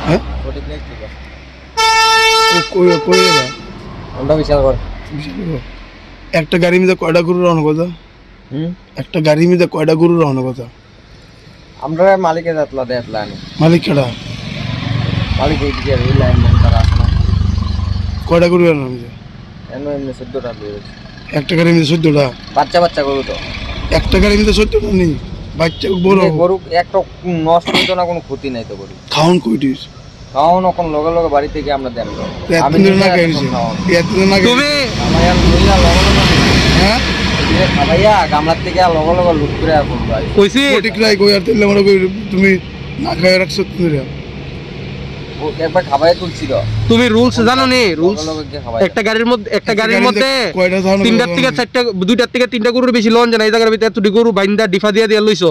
হ্যাঁ সঠিক নেই কি বল কই কই আমরা বিশাল করে একটা গাড়ির মধ্যে কয়টা গরু রওনা কথা একটা গাড়ির মধ্যে কয়টা গরু রওনা কথা আমরা মালিকের দাতলা দেতলা নি মালিক কেডা মালিক এই দিকে এই লাইন তারা আছে না কয়টা গরু রওনা হইছে এমন এমনি 14টা দিয়ে একটা গাড়ির মধ্যে 14টা বাচ্চা বাচ্চা গরু তো একটা গাড়ির মধ্যে 14টা নেই বাচ্চা বড় গরু একটা নষ্ট হইতো না কোনো ক্ষতি নাই তো গরু খাওন কইটিস খাওন কোন লগে লগে বাড়ি থেকে আমরা দেন আমি না গাইছি এত না তুমি আমার লইয়া লগে লগে হ্যাঁ ভাইয়া গামলার থেকে লগে লগে লুট করে আর কোন ভাই কইছি ঠিক নাই কই আর তেলে মনে কই তুমি না খায় রাখছ তুমি ও একবার খাবারে তুলছি তো তুমি রুলস জানো নি রুলস একটা গাড়ির মধ্যে তিনটা থেকে চারটা দুইটা থেকে তিনটা গরুর বেশি লন জানা এই জায়গার ভিতরে এতটি গরু বাইন্দা ডিফা দিয়া দিয়া লইছো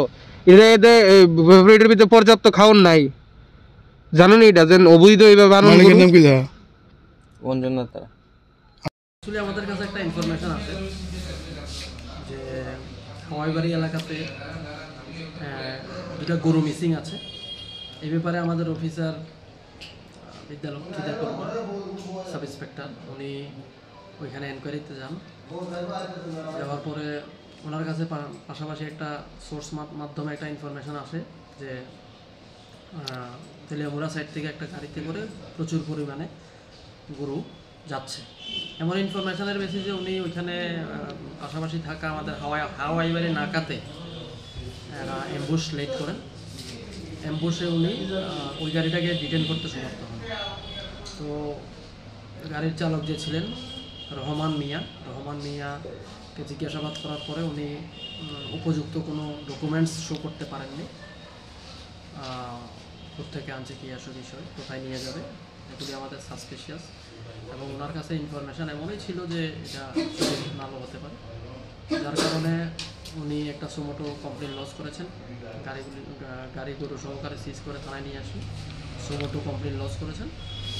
এটার ভিতরে পর্যাপ্ত খাওন নাই জানো নি এটা যেন অবৈধ এইভাবে বানানো মালিকের নাম কি দা অঞ্জনা তারা আসলে আমাদের কাছে একটা ইনফরমেশন আছে যে হাওয়াইবাড়ি এলাকাতে দুটা গরু মিসিং আছে এই ব্যাপারে আমাদের অফিসার বিদ্যালয় সাব ইন্সপেক্টর উনি ওইখানে এনকোয়ারিতে যান যাওয়ার পরে ওনার কাছে পাশাপাশি একটা সোর্স মাধ্যমে একটা ইনফরমেশন আসে যে তেলিয়ামুড়া সাইড থেকে একটা গাড়িতে করে প্রচুর পরিমাণে গরু যাচ্ছে এমন ইনফরমেশনের বেসিসে উনি ওইখানে পাশাপাশি থাকা আমাদের হাওয়াইবাড়ি নাকাতে অ্যাম্বুশ লেট করেন অ্যাম্বুশে উনি ওই গাড়িটাকে ডিটেন করতে সমর্থ হন তো গাড়ির চালক যে ছিলেন রহমান মিয়াকে জিজ্ঞাসাবাদ করার পরে উনি উপযুক্ত কোনো ডকুমেন্টস শো করতে পারেননি কোথেকে আনছে কী আসল বিষয় কোথায় নিয়ে যাবে এগুলি আমাদের সাসপিশিয়াস এবং ওনার কাছে ইনফরমেশান এমনই ছিল যে এটা নাও হতে পারে যার কারণে উনি একটা সুমোটো কমপ্লেন লজ করেছেন গাড়ি গরু সহকারে সিজ করে থানায় নিয়ে আসি সুমোটো কমপ্লেন লজ করেছেন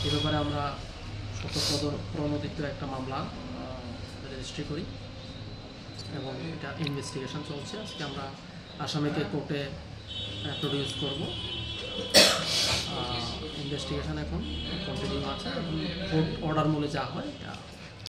এ ব্যাপারে আমরা প্রণোদিত একটা মামলা রেজিস্ট্রি করি এবং এটা ইনভেস্টিগেশন চলছে আজকে আমরা আসামিকে কোর্টে প্রডিউস করব ইনভেস্টিগেশন এখন কন্টিনিউ আছে কোর্ট অর্ডার মূলে যা হয়